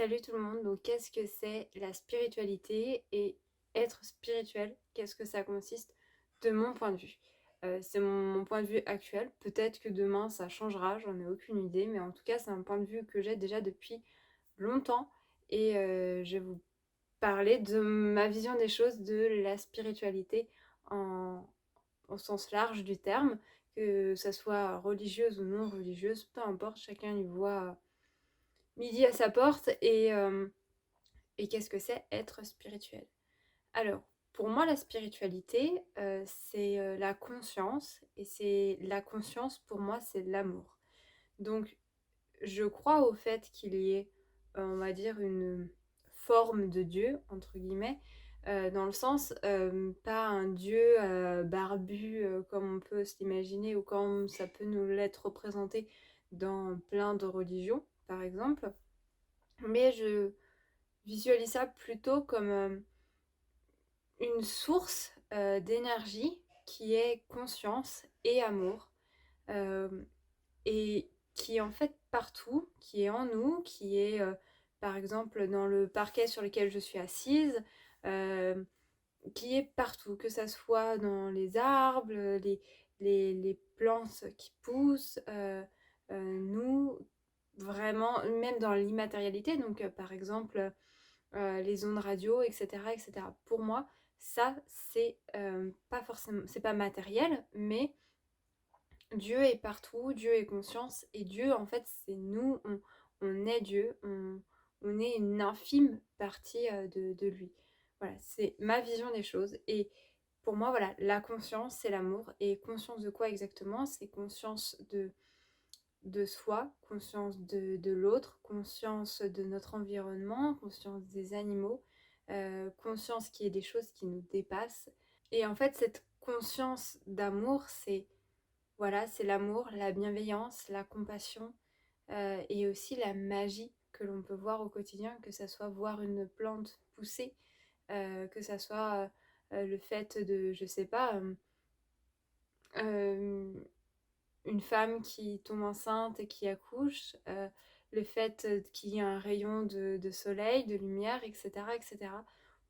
Salut tout le monde, donc qu'est-ce que c'est la spiritualité et être spirituel, qu'est-ce que ça consiste de mon point de vue? C'est mon point de vue actuel, peut-être que demain ça changera, j'en ai aucune idée, mais en tout cas c'est un point de vue que j'ai déjà depuis longtemps et je vais vous parler de ma vision des choses, de la spiritualité en, au sens large du terme, que ça soit religieuse ou non religieuse, peu importe, chacun y voit midi à sa porte et qu'est-ce que c'est être spirituel? Alors, pour moi, la spiritualité, c'est la conscience, et c'est la conscience, pour moi, c'est l'amour. Donc, je crois au fait qu'il y ait, on va dire, une forme de Dieu, entre guillemets, dans le sens, pas un Dieu barbu comme on peut s'imaginer ou comme ça peut nous l'être représenté dans plein de religions, par exemple, mais je visualise ça plutôt comme une source d'énergie qui est conscience et amour, euh, et qui est en fait partout, qui est en nous, qui est par exemple dans le parquet sur lequel je suis assise, euh, qui est partout, que ça soit dans les arbres, les plantes qui poussent, nous, vraiment, même dans l'immatérialité, donc par exemple les ondes radio, etc., etc. Pour moi, ça, c'est pas forcément, c'est pas matériel, mais Dieu est partout, Dieu est conscience, et Dieu, en fait, c'est nous, on est Dieu, on est une infime partie de lui. Voilà, c'est ma vision des choses. Et pour moi, voilà, la conscience, c'est l'amour. Et conscience de quoi exactement? C'est conscience de soi, conscience de l'autre, conscience de notre environnement, conscience des animaux, conscience qu'il y ait des choses qui nous dépassent. Et en fait, cette conscience d'amour, c'est voilà, c'est l'amour, la bienveillance, la compassion et aussi la magie que l'on peut voir au quotidien, que ça soit voir une plante pousser, que ça soit le fait de, je sais pas, euh, une femme qui tombe enceinte et qui accouche, le fait qu'il y ait un rayon de soleil, de lumière, etc., etc.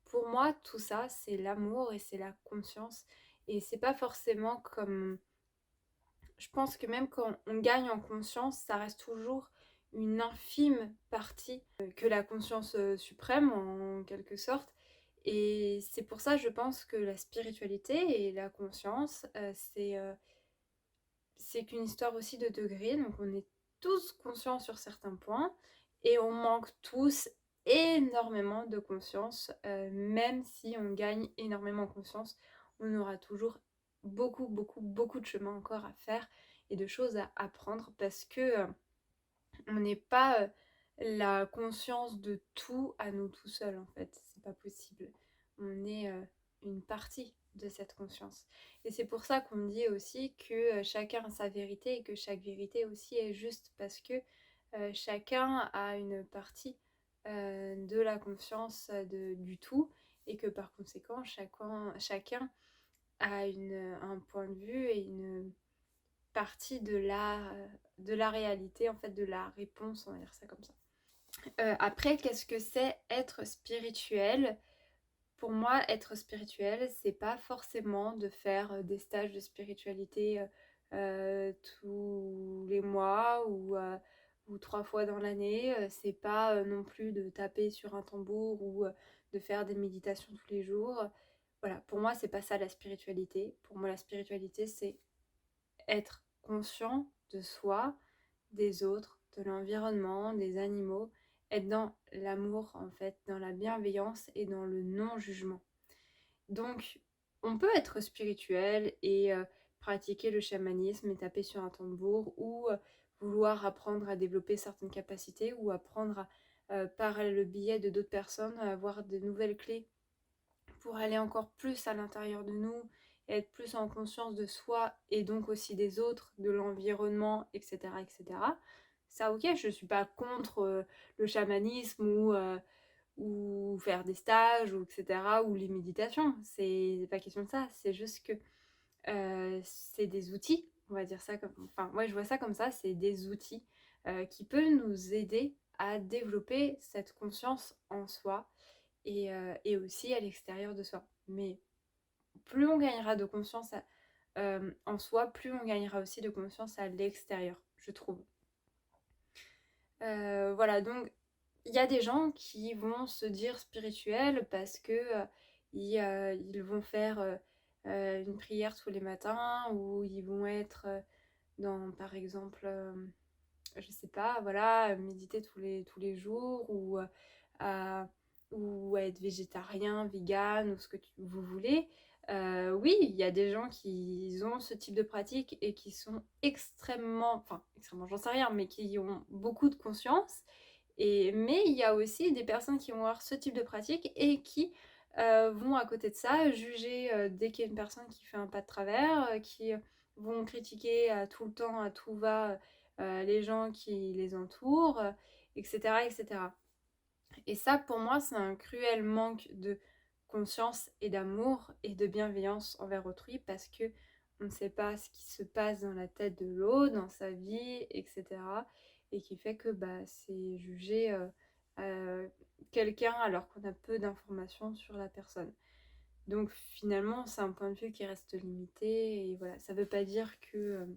Pour moi, tout ça, c'est l'amour et c'est la conscience. Et c'est pas forcément comme... Je pense que même quand on gagne en conscience, ça reste toujours une infime partie que la conscience suprême, en quelque sorte. Et c'est pour ça, je pense que la spiritualité et la conscience, c'est qu'une histoire aussi de degrés, donc on est tous conscients sur certains points et on manque tous énormément de conscience, même si on gagne énormément en conscience, on aura toujours beaucoup, beaucoup, beaucoup de chemin encore à faire et de choses à apprendre parce que on n'est pas la conscience de tout à nous tout seuls en fait, c'est pas possible. On est une partie de cette conscience. Et c'est pour ça qu'on dit aussi que chacun a sa vérité et que chaque vérité aussi est juste parce que chacun a une partie de la conscience du tout et que par conséquent chacun a un point de vue et une partie de la réalité, en fait, de la réponse, on va dire ça comme ça. Après, qu'est-ce que c'est être spirituel? Pour moi, être spirituel, c'est pas forcément de faire des stages de spiritualité tous les mois ou 3 fois dans l'année. C'est pas non plus de taper sur un tambour ou de faire des méditations tous les jours. Voilà, pour moi, c'est pas ça la spiritualité. Pour moi, la spiritualité, c'est être conscient de soi, des autres, de l'environnement, des animaux, être dans l'amour en fait, dans la bienveillance et dans le non-jugement. Donc, on peut être spirituel et pratiquer le chamanisme et taper sur un tambour ou vouloir apprendre à développer certaines capacités ou apprendre par le biais de d'autres personnes à avoir de nouvelles clés pour aller encore plus à l'intérieur de nous, être plus en conscience de soi et donc aussi des autres, de l'environnement, etc., etc. Ça, ok, je ne suis pas contre le chamanisme ou faire des stages, ou etc., ou les méditations. C'est pas question de ça, c'est juste que c'est des outils, on va dire ça comme... Enfin, ouais, je vois ça comme ça, c'est des outils qui peuvent nous aider à développer cette conscience en soi et aussi à l'extérieur de soi. Mais plus on gagnera de confiance en soi, plus on gagnera aussi de confiance à l'extérieur, je trouve. Voilà, donc il y a des gens qui vont se dire spirituels parce que ils vont faire une prière tous les matins, ou ils vont être dans, par exemple, je sais pas, voilà, méditer tous les jours, à, ou être végétarien, vegan, ou ce que vous voulez. Oui, il y a des gens qui ont ce type de pratique et qui sont extrêmement, j'en sais rien, mais qui ont beaucoup de conscience. Mais il y a aussi des personnes qui vont avoir ce type de pratique et qui vont à côté de ça juger dès qu'il y a une personne qui fait un pas de travers, qui vont critiquer à tout le temps, à tout va, les gens qui les entourent, etc., etc. Et ça, pour moi, c'est un cruel manque de conscience et d'amour et de bienveillance envers autrui, parce que on ne sait pas ce qui se passe dans la tête de l'autre, dans sa vie, etc. Et qui fait que c'est juger quelqu'un alors qu'on a peu d'informations sur la personne. Donc finalement, c'est un point de vue qui reste limité. Et voilà, ça veut pas dire qu'il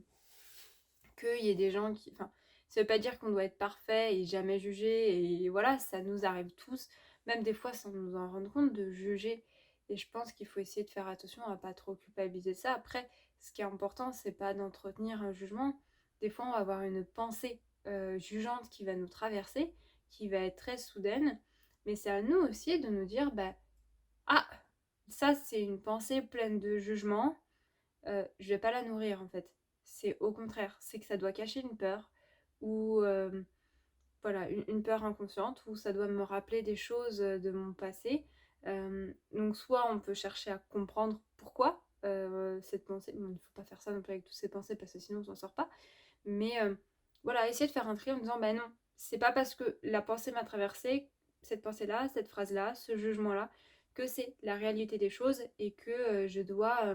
y ait des gens qui... Enfin, ça veut pas dire qu'on doit être parfait et jamais juger. Et voilà, ça nous arrive tous, même des fois sans nous en rendre compte, de juger. Et je pense qu'il faut essayer de faire attention à pas trop culpabiliser ça. Après, ce qui est important, c'est pas d'entretenir un jugement. Des fois, on va avoir une pensée jugeante qui va nous traverser, qui va être très soudaine. Mais c'est à nous aussi de nous dire, ah, ça c'est une pensée pleine de jugement, je vais pas la nourrir en fait. C'est au contraire, c'est que ça doit cacher une peur, ou voilà, une peur inconsciente, ou ça doit me rappeler des choses de mon passé. Donc soit on peut chercher à comprendre pourquoi cette pensée, bon, il ne faut pas faire ça non plus avec toutes ces pensées parce que sinon on s'en sort pas, mais voilà, essayer de faire un tri en disant non, c'est pas parce que la pensée m'a traversée, cette pensée-là, cette phrase-là, ce jugement-là, que c'est la réalité des choses, et que je dois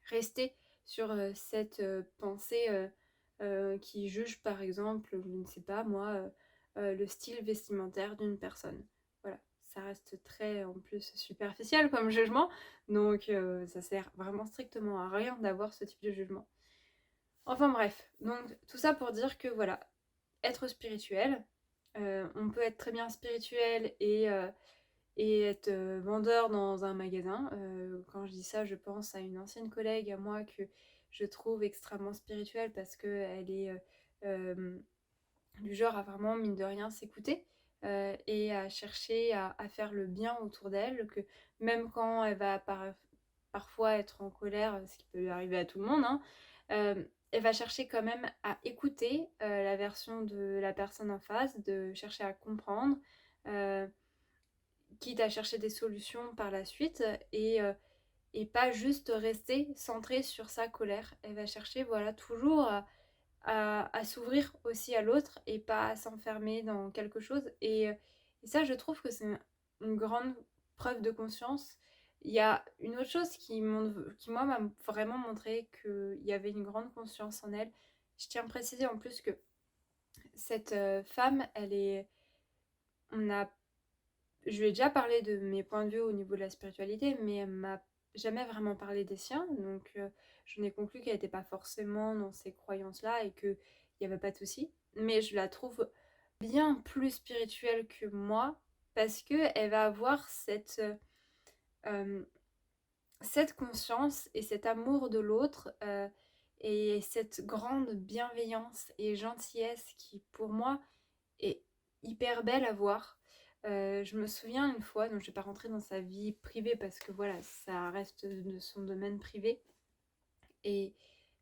rester sur cette pensée qui juge, par exemple, je ne sais pas moi, le style vestimentaire d'une personne. Voilà, ça reste très en plus superficiel comme jugement, donc ça sert vraiment strictement à rien d'avoir ce type de jugement. Enfin bref, donc tout ça pour dire que voilà, être spirituel, on peut être très bien spirituel et être vendeur dans un magasin. Quand je dis ça, je pense à une ancienne collègue à moi que je trouve extrêmement spirituelle, parce qu'elle est du genre à vraiment, mine de rien, s'écouter et à chercher à faire le bien autour d'elle, que même quand elle va parfois être en colère, ce qui peut lui arriver à tout le monde, hein, elle va chercher quand même à écouter la version de la personne en face, de chercher à comprendre, euh, quitte à chercher des solutions par la suite, et pas juste rester centrée sur sa colère. Elle va chercher, voilà, toujours à s'ouvrir aussi à l'autre et pas à s'enfermer dans quelque chose. Et ça, je trouve que c'est une grande preuve de conscience. Il y a une autre chose qui moi, m'a vraiment montré qu'il y avait une grande conscience en elle. Je tiens à préciser en plus que cette femme, elle est... On a Je lui ai déjà parlé de mes points de vue au niveau de la spiritualité, mais elle m'a jamais vraiment parlé des siens. Donc, j'en ai conclu qu'elle n'était pas forcément dans ces croyances-là et qu'il n'y avait pas de souci. Mais je la trouve bien plus spirituelle que moi, parce qu'elle va avoir euh, cette conscience et cet amour de l'autre, et cette grande bienveillance et gentillesse qui, pour moi, est hyper belle à voir. Je me souviens une fois, donc je vais pas rentrer dans sa vie privée parce que voilà, ça reste de son domaine privé. Et,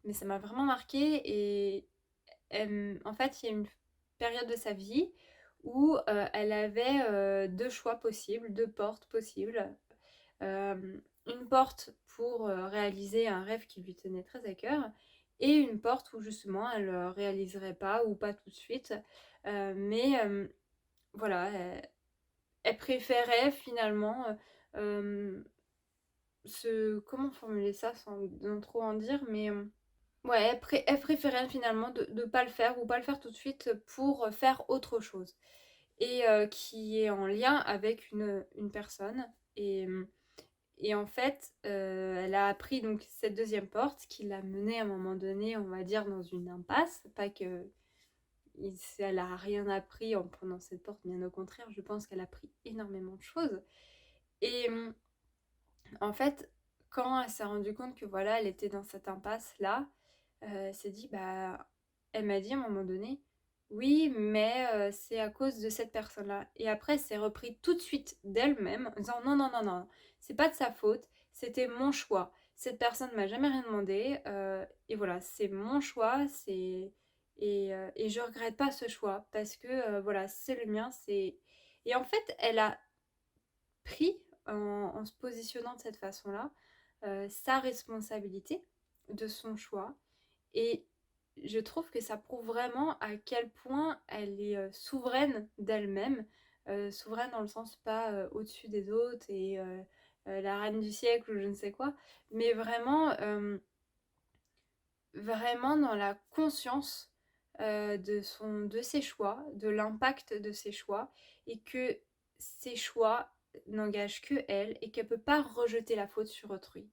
mais ça m'a vraiment marqué. Et en fait, il y a une période de sa vie où elle avait deux choix possibles, deux portes possibles. Une porte pour réaliser un rêve qui lui tenait très à cœur, et une porte où justement elle ne réaliserait pas, ou pas tout de suite. Mais voilà, elle préférait finalement comment formuler ça sans trop en dire, mais Ouais, elle préférait finalement de pas le faire ou pas le faire tout de suite pour faire autre chose et qui est en lien avec une personne et en fait, elle a appris donc cette deuxième porte qui l'a menée à un moment donné, on va dire, dans une impasse. Pas que elle a rien appris en prenant cette porte, bien au contraire, je pense qu'elle a appris énormément de choses. Et en fait, quand elle s'est rendue compte que voilà, elle était dans cette impasse-là, elle s'est dit, bah, elle m'a dit à un moment donné, oui, mais c'est à cause de cette personne-là. Et après, elle s'est repris tout de suite d'elle-même en disant, non, non, non, non, c'est pas de sa faute, c'était mon choix. Cette personne m'a jamais rien demandé, et voilà, c'est mon choix, et je regrette pas ce choix parce que voilà, c'est le mien, c'est. Et en fait, elle a pris en se positionnant de cette façon-là sa responsabilité de son choix. Et je trouve que ça prouve vraiment à quel point elle est souveraine d'elle-même, souveraine dans le sens pas au-dessus des autres et la reine du siècle ou je ne sais quoi, mais vraiment dans la conscience de ses choix, de l'impact de ses choix, et que ses choix n'engagent que elle et qu'elle ne peut pas rejeter la faute sur autrui.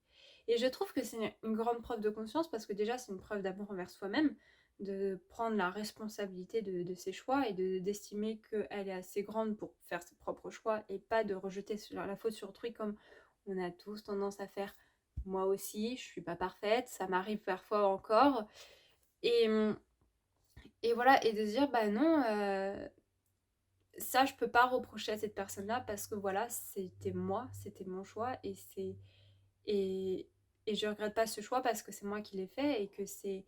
Et je trouve que c'est une grande preuve de conscience parce que déjà c'est une preuve d'amour envers soi-même, de prendre la responsabilité de ses choix et d'estimer qu'elle est assez grande pour faire ses propres choix et pas de rejeter la faute sur autrui comme on a tous tendance à faire. Moi aussi, je suis pas parfaite, ça m'arrive parfois encore. Et, et voilà, et de se dire, bah non, ça je peux pas reprocher à cette personne-là parce que voilà, c'était moi, c'était mon choix et, et je regrette pas ce choix parce que c'est moi qui l'ai fait et que c'est.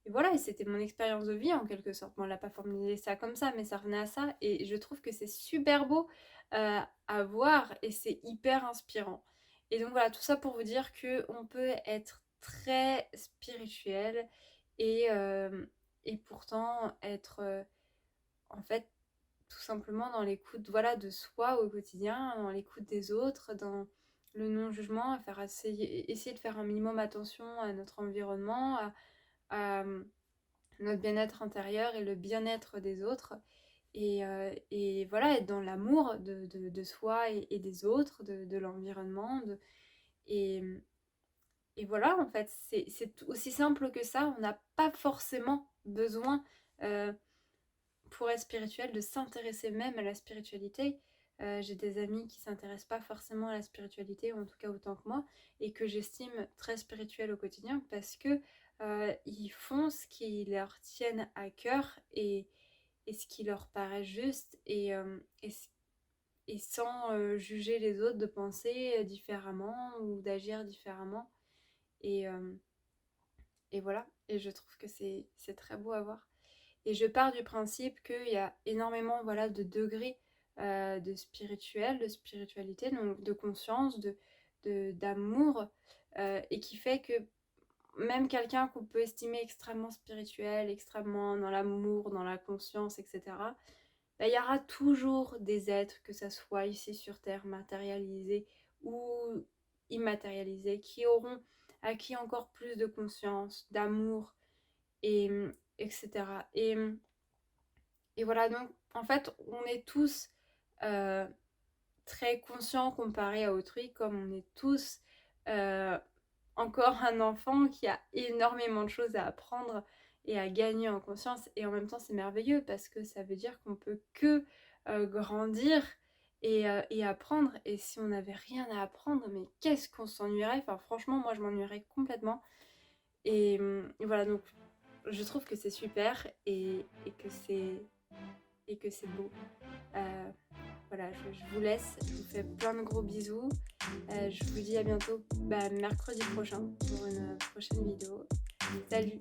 Et voilà, et c'était mon expérience de vie en quelque sorte. Bon, on l'a pas formulé ça comme ça, mais ça revenait à ça. Et je trouve que c'est super beau à voir et c'est hyper inspirant. Et donc voilà, tout ça pour vous dire que on peut être très spirituel et, euh, et pourtant être en fait tout simplement dans l'écoute voilà, de soi au quotidien, dans l'écoute des autres, dans le non-jugement, essayer de faire un minimum attention à notre environnement, à notre bien-être intérieur et le bien-être des autres. Et voilà, être dans l'amour de soi et des autres, de l'environnement. Et, et voilà, en fait, c'est aussi simple que ça. On n'a pas forcément besoin, euh, pour être spirituel, de s'intéresser même à la spiritualité. J'ai des amis qui s'intéressent pas forcément à la spiritualité, ou en tout cas autant que moi, et que j'estime très spirituel au quotidien parce que ils font ce qui leur tienne à cœur et ce qui leur paraît juste et sans juger les autres de penser différemment ou d'agir différemment. Et, euh, et voilà, et je trouve que c'est très beau à voir. Et je pars du principe qu'il y a énormément voilà, de degrés de spirituel, de spiritualité, donc de conscience, d'amour, et qui fait que même quelqu'un qu'on peut estimer extrêmement spirituel, extrêmement dans l'amour, dans la conscience, etc., bah, il y aura toujours des êtres, que ça soit ici sur Terre, matérialisés ou immatérialisés, qui auront acquis encore plus de conscience, d'amour, et, etc. Et voilà, donc en fait, on est tous euh, très conscients comparé à autrui, comme on est tous euh, encore un enfant qui a énormément de choses à apprendre et à gagner en conscience. Et en même temps, c'est merveilleux parce que ça veut dire qu'on peut que grandir et apprendre. Et si on n'avait rien à apprendre, mais qu'est-ce qu'on s'ennuierait. Enfin, franchement, moi, je m'ennuierais complètement. Et voilà, donc je trouve que c'est super et que c'est beau. Euh, voilà, je vous laisse. Je vous fais plein de gros bisous. Je vous dis à bientôt, bah, mercredi prochain pour une prochaine vidéo. Salut!